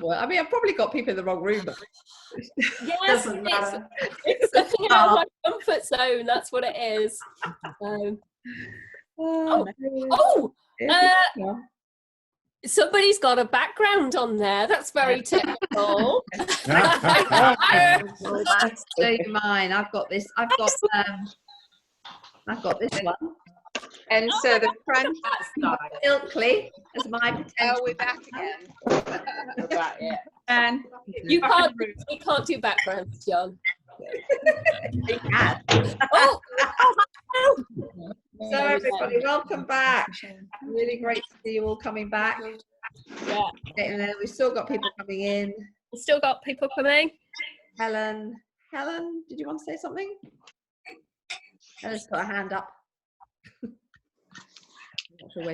Well, I mean, I've probably got people in the wrong room. But Yes, it's stepping out of my comfort zone. That's what it is. Somebody's got a background on there. That's very technical. I'll show you mine. I've got this one. And so the front Ilkley as my potential. Oh, we're back again. And you can't do backgrounds, John. So everybody, welcome back. Really great to see you all coming back. Yeah. We've still got people coming in. We've still got people coming. Helen, did you want to say something? Helen's got a hand up.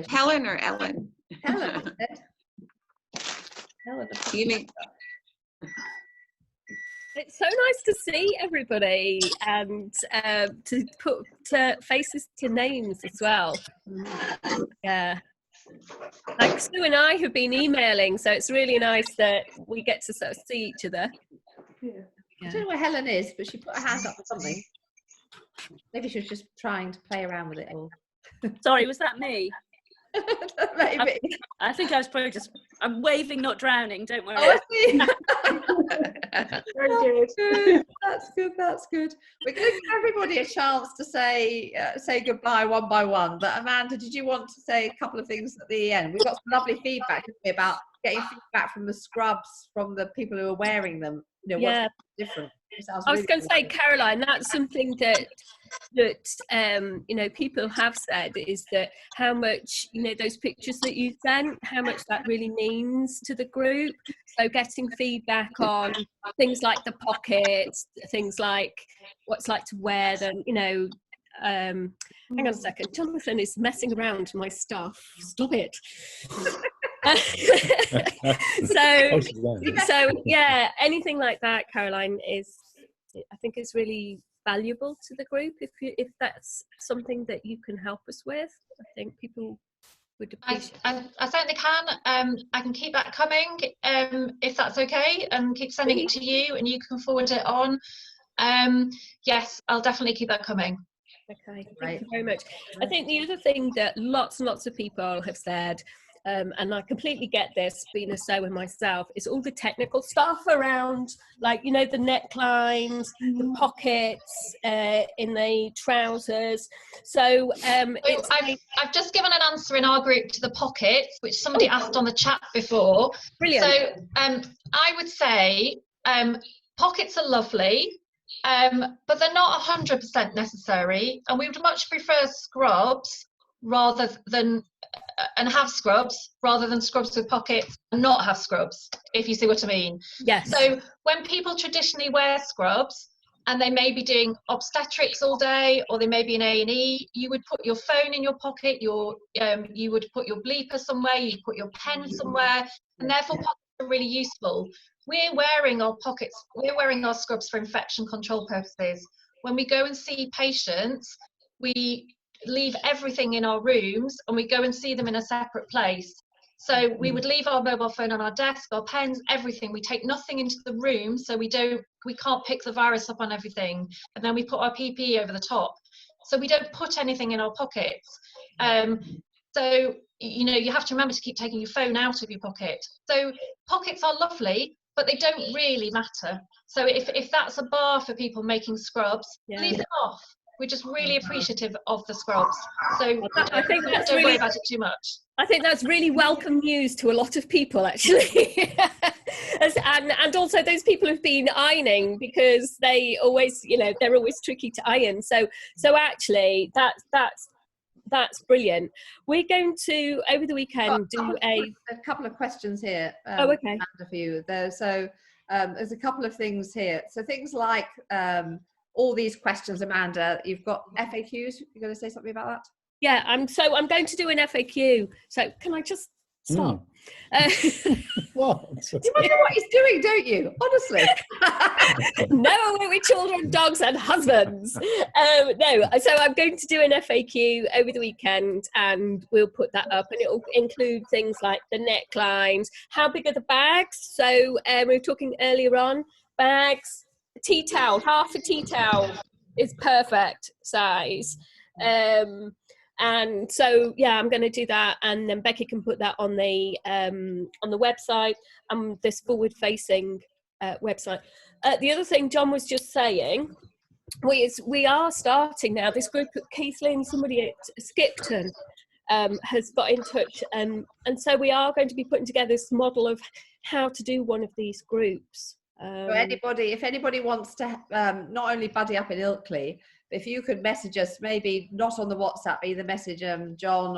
Helen or Ellen? Helen. You mean? It's so nice to see everybody and to put faces to names as well. Yeah. Like Sue and I have been emailing, so it's really nice that we get to sort of see each other. Yeah. I don't know where Helen is, but she put her hand up for something. Maybe she was just trying to play around with it all. Sorry, was that me? Maybe. I think I was probably I'm waving, not drowning, don't worry. Oh, very good. That's good. We're going to give everybody a chance to say goodbye one by one. But Amanda, did you want to say a couple of things at the end? We've got some lovely feedback about getting feedback from the scrubs, from the people who are wearing them. You know, what's different. I was going to say, Caroline, that's something that you know, people have said, is that how much, you know, those pictures that you sent, how much that really means to the group. So getting feedback on things like the pockets, things like what it's like to wear them, you know. Hang on a second, Jonathan is messing around with my stuff. Stop it. so yeah, anything like that, Caroline, I think is really valuable to the group. If that's something that you can help us with, I think people would appreciate. I certainly can. I can keep that coming, if that's okay, and keep sending it to you, and you can forward it on. Yes, I'll definitely keep that coming. Okay, thank you very much. I think the other thing that lots and lots of people have said, and I completely get this, being a sewer myself, is all the technical stuff around, like, you know, the necklines, the pockets in the trousers. So I've just given an answer in our group to the pockets, which somebody asked on the chat before. Brilliant. So I would say pockets are lovely. But they're not 100% necessary, and we would much prefer scrubs rather than have scrubs rather than scrubs with pockets and not have scrubs, if you see what I mean. Yes. So when people traditionally wear scrubs and they may be doing obstetrics all day, or they may be in A&E, you would put your phone in your pocket, you would put your bleeper somewhere, you'd put your pen somewhere, and therefore pockets are really useful. We're wearing our pockets, we're wearing our scrubs for infection control purposes. When we go and see patients, we leave everything in our rooms and we go and see them in a separate place. So we would leave our mobile phone on our desk, our pens, everything. We take nothing into the room, so we can't pick the virus up on everything. And then we put our PPE over the top. So we don't put anything in our pockets. So, you know, you have to remember to keep taking your phone out of your pocket. So pockets are lovely, but they don't really matter. So if that's a bar for people making scrubs, leave them off. We're just really appreciative of the scrubs. So I think that's don't worry about it too much. I think that's really welcome news to a lot of people, actually. and also those people who've been ironing, because they always, you know, they're always tricky to iron. So actually that's brilliant. We're going to, over the weekend, do a couple of questions here. Okay. For you. There's a couple of things here. So things like all these questions, Amanda, you've got FAQs. You're going to say something about that? Yeah, I'm going to do an FAQ. So can I just Stop. What? You wonder what he's doing, don't you? Honestly. No, with children, dogs, and husbands. No, so I'm going to do an FAQ over the weekend, and we'll put that up, and it'll include things like the necklines, how big are the bags. So we were talking earlier on, bags, tea towel, half a tea towel is perfect size. And so yeah, I'm going to do that, and then Becky can put that on the website, this forward-facing website. The other thing John was just saying, we are starting now. This group at Keithley and somebody at Skipton has got in touch, and so we are going to be putting together this model of how to do one of these groups. So if anybody wants to not only buddy up in Ilkley, but if you could message us, maybe not on the WhatsApp, either message John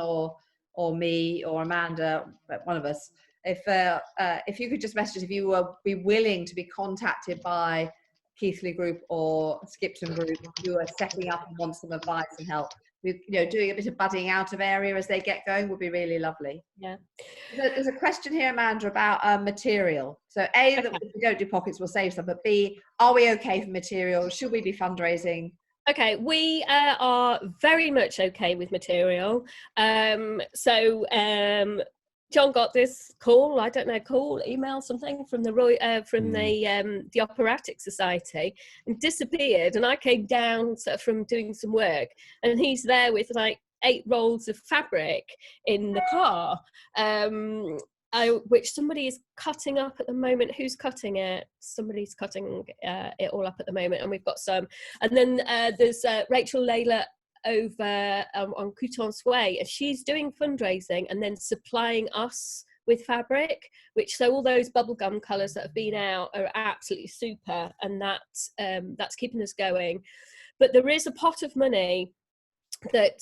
or me or Amanda, one of us. If you could just message us if you will be willing to be contacted by Keithley Group or Skipton Group, who are setting up and want some advice and help. Doing a bit of budding out of area as they get going would be really lovely. Yeah. There's a question here, Amanda, about material. So A, that if we don't do pockets, we'll save some, but B, are we okay for material? Should we be fundraising? Okay, we are very much okay with material. John got this call, email, something from the Operatic Society, and disappeared. And I came down from doing some work, and he's there with like 8 rolls of fabric in the car, which somebody is cutting up at the moment. Who's cutting it? Somebody's cutting it all up at the moment, and we've got some. And then there's Rachel Layla over on Couton's Way, and she's doing fundraising and then supplying us with fabric, so all those bubblegum colours that have been out are absolutely super, and that's keeping us going. But there is a pot of money that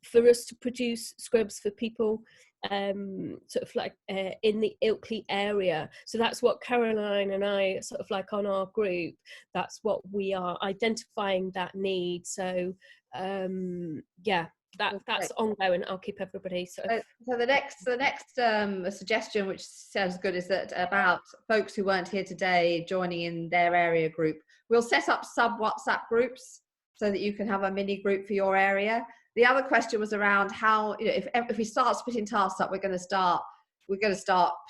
for us to produce scrubs for people sort of like in the Ilkley area. So that's what Caroline and I sort of like on our group, that's what we are identifying, that need. So yeah, that's ongoing. I'll keep everybody sort of. So the next suggestion, which sounds good, is that about folks who weren't here today joining in their area group. We'll set up sub WhatsApp groups so that you can have a mini group for your area. The other question was around how, if we start splitting tasks up, we're going to start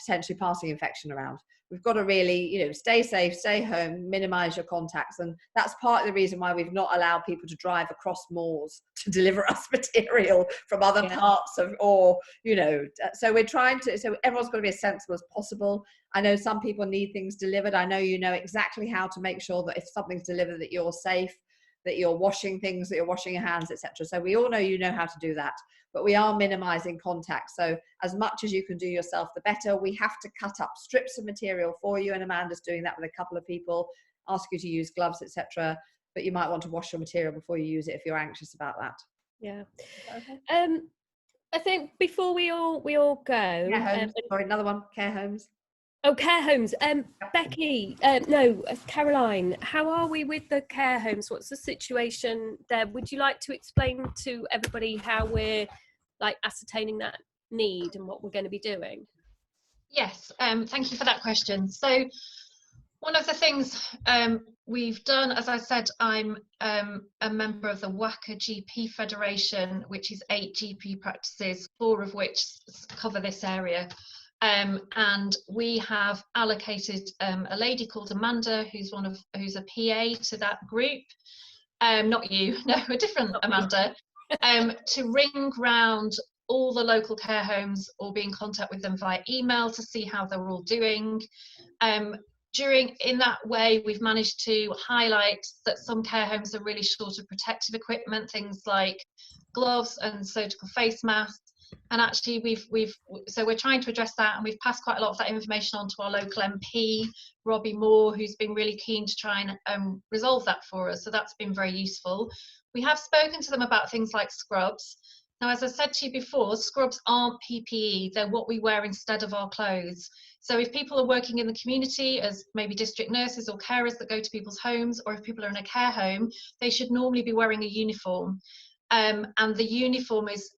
potentially passing infection around. We've got to really, stay safe, stay home, minimize your contacts. And that's part of the reason why we've not allowed people to drive across moors to deliver us material from other parts of, so we're trying to, so everyone's got to be as sensible as possible. I know some people need things delivered. I know you know exactly how to make sure that if something's delivered that you're safe, that you're washing things, that you're washing your hands, etc. So we all know you know how to do that, but we are minimizing contact. So as much as you can do yourself, the better. We have to cut up strips of material for you, and Amanda's doing that with a couple of people, ask you to use gloves, etc. But you might want to wash your material before you use it if you're anxious about that. Yeah. Okay. I think before we all go. Care homes. Sorry, another one. Care homes. Oh, care homes. Becky, Caroline, how are we with the care homes? What's the situation there? Would you like to explain to everybody how we're like ascertaining that need and what we're going to be doing? Yes, thank you for that question. So one of the things we've done, as I said, I'm a member of the WACA GP Federation, which is 8 GP practices, 4 of which cover this area. And we have allocated a lady called Amanda, who's a PA to that group. Not you, no, a different Amanda, to ring round all the local care homes or be in contact with them via email to see how they're all doing. In that way, we've managed to highlight that some care homes are really short of protective equipment, things like gloves and surgical face masks. And actually so we're trying to address that, and we've passed quite a lot of that information on to our local MP, Robbie Moore, who's been really keen to try and resolve that for us. So that's been very useful. We have spoken to them about things like scrubs. Now, as I said to you before, scrubs aren't PPE, they're what we wear instead of our clothes. So if people are working in the community as maybe district nurses or carers that go to people's homes, or if people are in a care home, they should normally be wearing a uniform. And the uniform is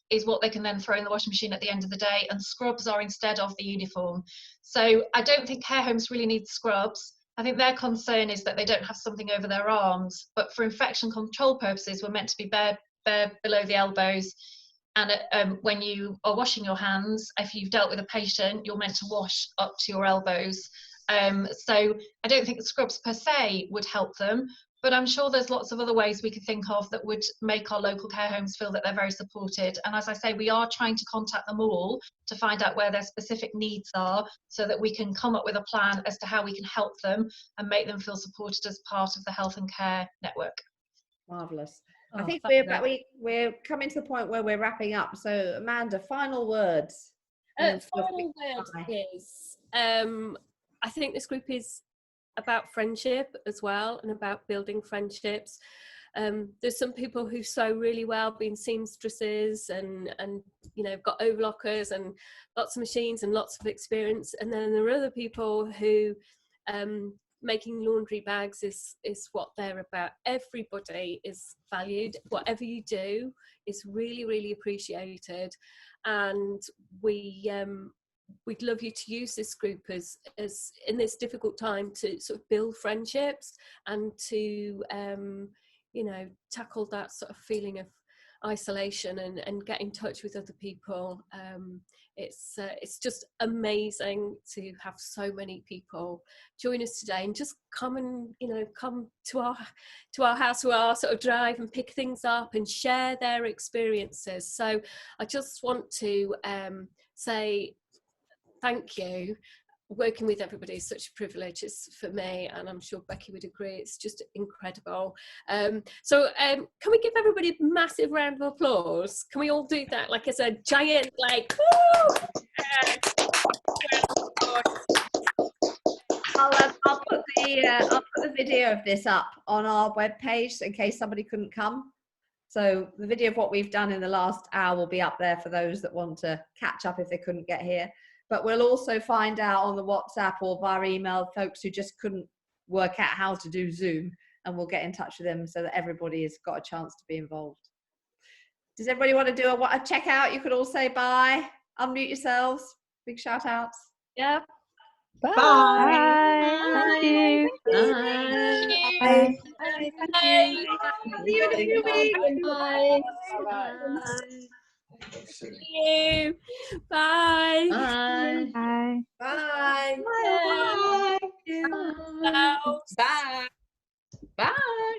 is what they can then throw in the washing machine at the end of the day, and scrubs are instead of the uniform. So I don't think care homes really need scrubs. I think their concern is that they don't have something over their arms, but for infection control purposes, we're meant to be bare below the elbows. And when you are washing your hands, if you've dealt with a patient, you're meant to wash up to your elbows. So I don't think the scrubs per se would help them, but I'm sure there's lots of other ways we could think of that would make our local care homes feel that they're very supported. And as I say, we are trying to contact them all to find out where their specific needs are, so that we can come up with a plan as to how we can help them and make them feel supported as part of the health and care network. Marvellous. I Oh, think fabulous. we're coming to the point where we're wrapping up. So Amanda, final words. Final word is, I think this group is about friendship as well, and about building friendships. There's some people who sew really well, being seamstresses, and you know, got overlockers and lots of machines and lots of experience. And then there are other people who making laundry bags is what they're about. Everybody is valued. Whatever you do is really, really appreciated, and we'd love you to use this group as in this difficult time to sort of build friendships, and to you know, tackle that sort of feeling of isolation, and get in touch with other people. It's just amazing to have so many people join us today, and just come and, you know, come to our house, to our sort of drive, and pick things up and share their experiences. So I just want to say thank you. Working with everybody is such a privilege. It's for me, and I'm sure Becky would agree. It's just incredible. So can we give everybody a massive round of applause? Can we all do that, like as a giant, like, woo! I'll put the video of this up on our webpage in case somebody couldn't come. So the video of what we've done in the last hour will be up there for those that want to catch up if they couldn't get here. But we'll also find out on the WhatsApp or via email folks who just couldn't work out how to do Zoom, and we'll get in touch with them so that everybody has got a chance to be involved. Does everybody want to do a check out? You could all say bye, unmute yourselves, big shout outs. Yeah. Bye. Bye. Thank you. Bye. Bye. Bye. See you in a few weeks. Bye. See you. Bye. Bye. Bye. Bye. Bye. Bye. Bye. Bye. Bye.